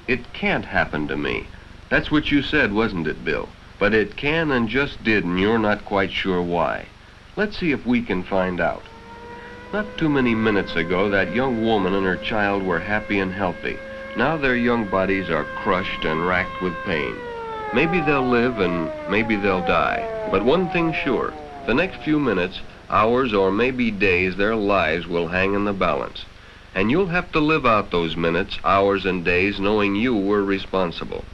It can't happen to me. That's what you said, wasn't it, Bill? But it can and just did, and you're not quite sure why. Let's see if we can find out. Not too many minutes ago, that young woman and her child were happy and healthy. Now their young bodies are crushed and racked with pain. Maybe they'll live and maybe they'll die. But one thing's sure, the next few minutes, hours, or maybe days, their lives will hang in the balance. And you'll have to live out those minutes, hours, and days knowing you were responsible.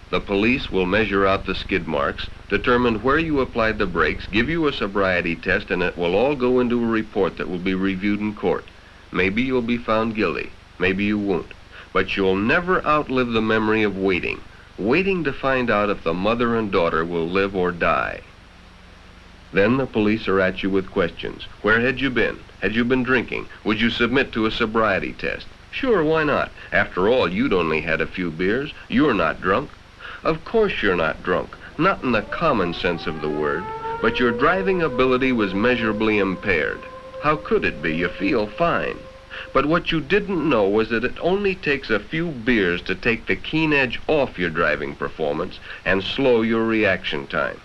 The police will measure out the skid marks, determine where you applied the brakes, give you a sobriety test, and it will all go into a report that will be reviewed in court. Maybe you'll be found guilty, maybe you won't. But you'll never outlive the memory of waiting to find out if the mother and daughter will live or die. Then the police are at you with questions. Where had you been? Had you been drinking? Would you submit to a sobriety test? Sure, why not? After all, you'd only had a few beers. You're not drunk. Of course you're not drunk, not in the common sense of the word, but your driving ability was measurably impaired. How could it be? You feel fine. But what you didn't know was that it only takes a few beers to take the keen edge off your driving performance and slow your reaction time.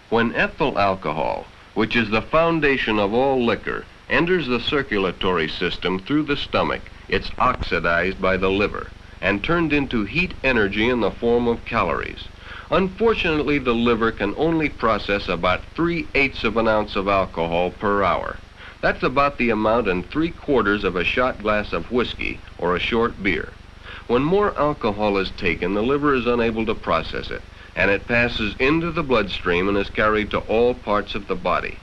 When ethyl alcohol, which is the foundation of all liquor, enters the circulatory system through the stomach, it's oxidized by the liver and turned into heat energy in the form of calories. Unfortunately, the liver can only process about 3/8 of an ounce of alcohol per hour. That's about the amount in 3/4 of a shot glass of whiskey or a short beer. When more alcohol is taken, the liver is unable to process it, and it passes into the bloodstream and is carried to all parts of the body.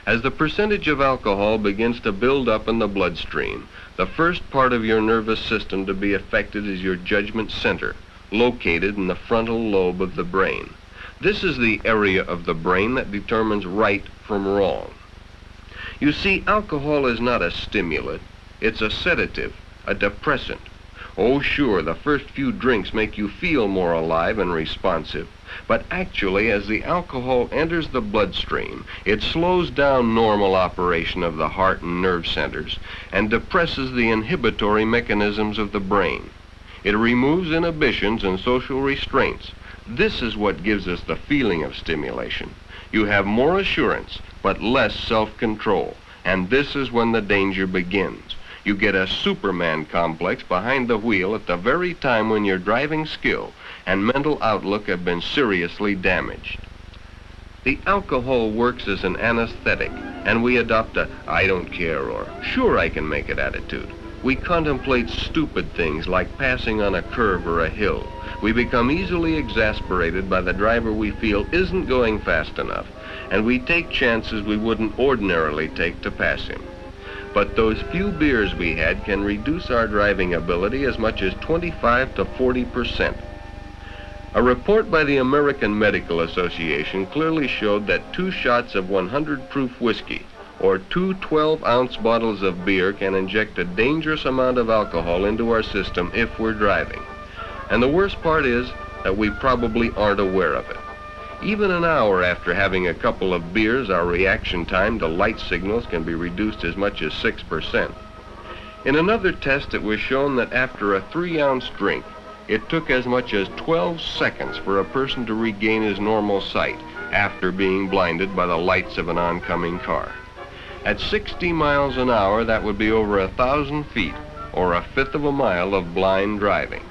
As the percentage of alcohol begins to build up in the bloodstream, the first part of your nervous system to be affected is your judgment center, located in the frontal lobe of the brain. This is the area of the brain that determines right from wrong. You see, alcohol is not a stimulant, it's a sedative, a depressant. Oh sure, the first few drinks make you feel more alive and responsive, but actually as the alcohol enters the bloodstream, it slows down normal operation of the heart and nerve centers and depresses the inhibitory mechanisms of the brain. It removes inhibitions and social restraints. This is what gives us the feeling of stimulation. You have more assurance, but less self-control, and this is when the danger begins. You get a Superman complex behind the wheel at the very time when your driving skill and mental outlook have been seriously damaged. The alcohol works as an anesthetic, and we adopt a "I don't care" or "sure I can make it" attitude. We contemplate stupid things like passing on a curve or a hill. We become easily exasperated by the driver we feel isn't going fast enough, and we take chances we wouldn't ordinarily take to pass him. But those few beers we had can reduce our driving ability as much as 25 to 40%. A report by the American Medical Association clearly showed that 2 shots of 100 proof whiskey or 2 12-ounce bottles of beer can inject a dangerous amount of alcohol into our system if we're driving. And the worst part is that we probably aren't aware of it. Even an hour after having a couple of beers, our reaction time to light signals can be reduced as much as 6%. In another test, it was shown that after a 3-ounce drink, it took as much as 12 seconds for a person to regain his normal sight after being blinded by the lights of an oncoming car. At 60 miles an hour, that would be over 1,000 feet, or 1/5 of a mile of blind driving.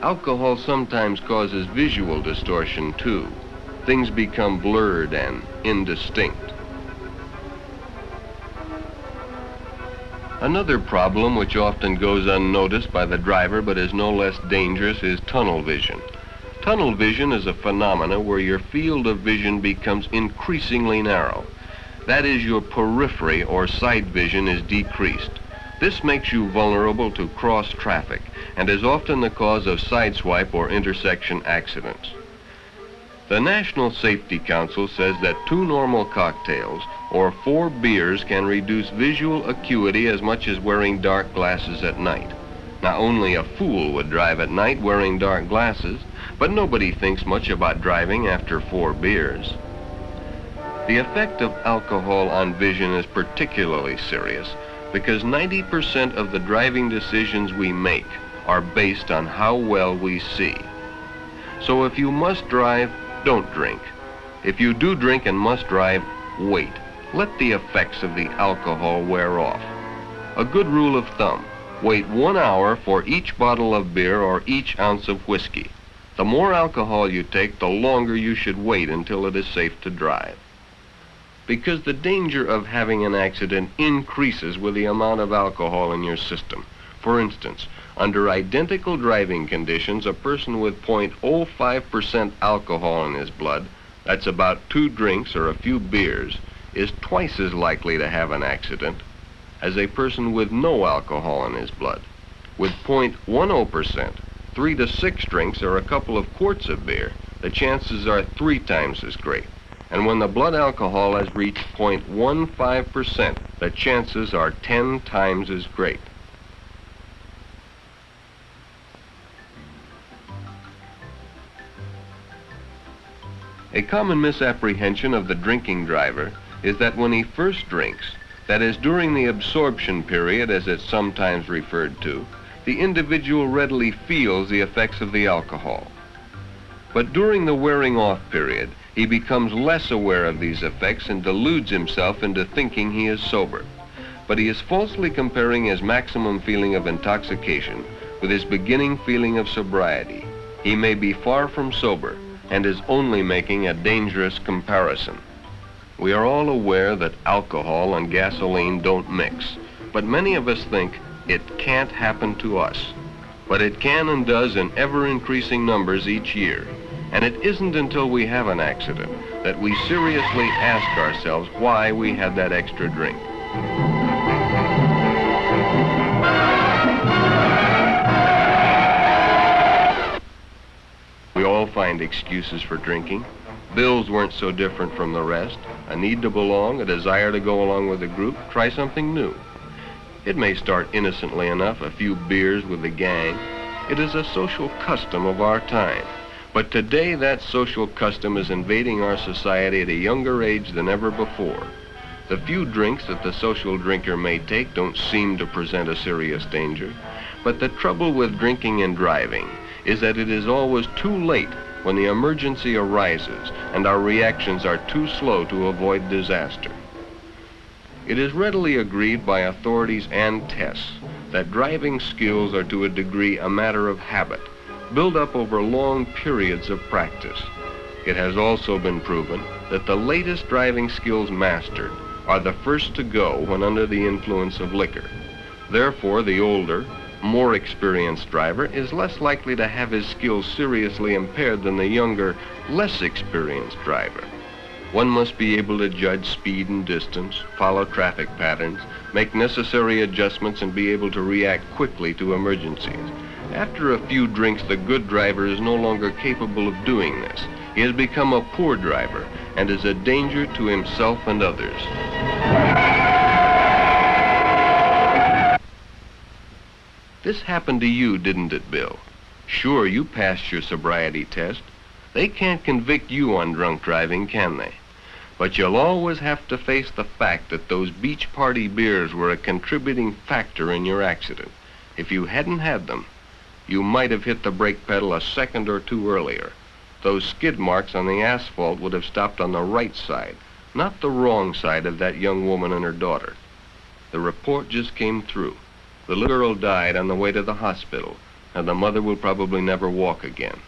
Alcohol sometimes causes visual distortion, too. Things become blurred and indistinct. Another problem which often goes unnoticed by the driver but is no less dangerous is tunnel vision. Tunnel vision is a phenomena where your field of vision becomes increasingly narrow. That is, your periphery or side vision is decreased. This makes you vulnerable to cross traffic and is often the cause of sideswipe or intersection accidents. The National Safety Council says that 2 normal cocktails or 4 beers can reduce visual acuity as much as wearing dark glasses at night. Now, only a fool would drive at night wearing dark glasses, but nobody thinks much about driving after 4 beers. The effect of alcohol on vision is particularly serious because 90% of the driving decisions we make are based on how well we see. So if you must drive, don't drink. If you do drink and must drive, wait. Let the effects of the alcohol wear off. A good rule of thumb: wait 1 hour for each bottle of beer or each ounce of whiskey. The more alcohol you take, the longer you should wait until it is safe to drive. Because the danger of having an accident increases with the amount of alcohol in your system. For instance, under identical driving conditions, a person with 0.05% alcohol in his blood, that's about 2 drinks or a few beers, is twice as likely to have an accident as a person with no alcohol in his blood. With 0.10%, 3 to 6 drinks or a couple of quarts of beer, the chances are 3 times as great. And when the blood alcohol has reached 0.15%, the chances are 10 times as great. A common misapprehension of the drinking driver is that when he first drinks, that is, during the absorption period, as it's sometimes referred to, the individual readily feels the effects of the alcohol. But during the wearing off period, he becomes less aware of these effects and deludes himself into thinking he is sober. But he is falsely comparing his maximum feeling of intoxication with his beginning feeling of sobriety. He may be far from sober and is only making a dangerous comparison. We are all aware that alcohol and gasoline don't mix, but many of us think it can't happen to us. But it can and does in ever-increasing numbers each year. And it isn't until we have an accident that we seriously ask ourselves why we had that extra drink. We all find excuses for drinking. Bills weren't so different from the rest. A need to belong, a desire to go along with the group, try something new. It may start innocently enough, a few beers with the gang. It is a social custom of our time. But today that social custom is invading our society at a younger age than ever before. The few drinks that the social drinker may take don't seem to present a serious danger. But the trouble with drinking and driving is that it is always too late when the emergency arises and our reactions are too slow to avoid disaster. It is readily agreed by authorities and tests that driving skills are to a degree a matter of habit, built up over long periods of practice. It has also been proven that the latest driving skills mastered are the first to go when under the influence of liquor. Therefore, the older, more experienced driver is less likely to have his skills seriously impaired than the younger, less experienced driver. One must be able to judge speed and distance, follow traffic patterns, make necessary adjustments, and be able to react quickly to emergencies. After a few drinks, the good driver is no longer capable of doing this. He has become a poor driver and is a danger to himself and others. This happened to you, didn't it, Bill? Sure, you passed your sobriety test. They can't convict you on drunk driving, can they? But you'll always have to face the fact that those beach party beers were a contributing factor in your accident. If you hadn't had them, you might have hit the brake pedal a second or two earlier. Those skid marks on the asphalt would have stopped on the right side, not the wrong side of that young woman and her daughter. The report just came through. The little girl died on the way to the hospital, and the mother will probably never walk again.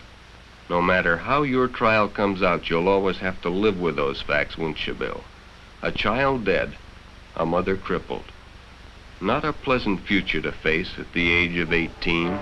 No matter how your trial comes out, you'll always have to live with those facts, won't you, Bill? A child dead, a mother crippled. Not a pleasant future to face at the age of 18.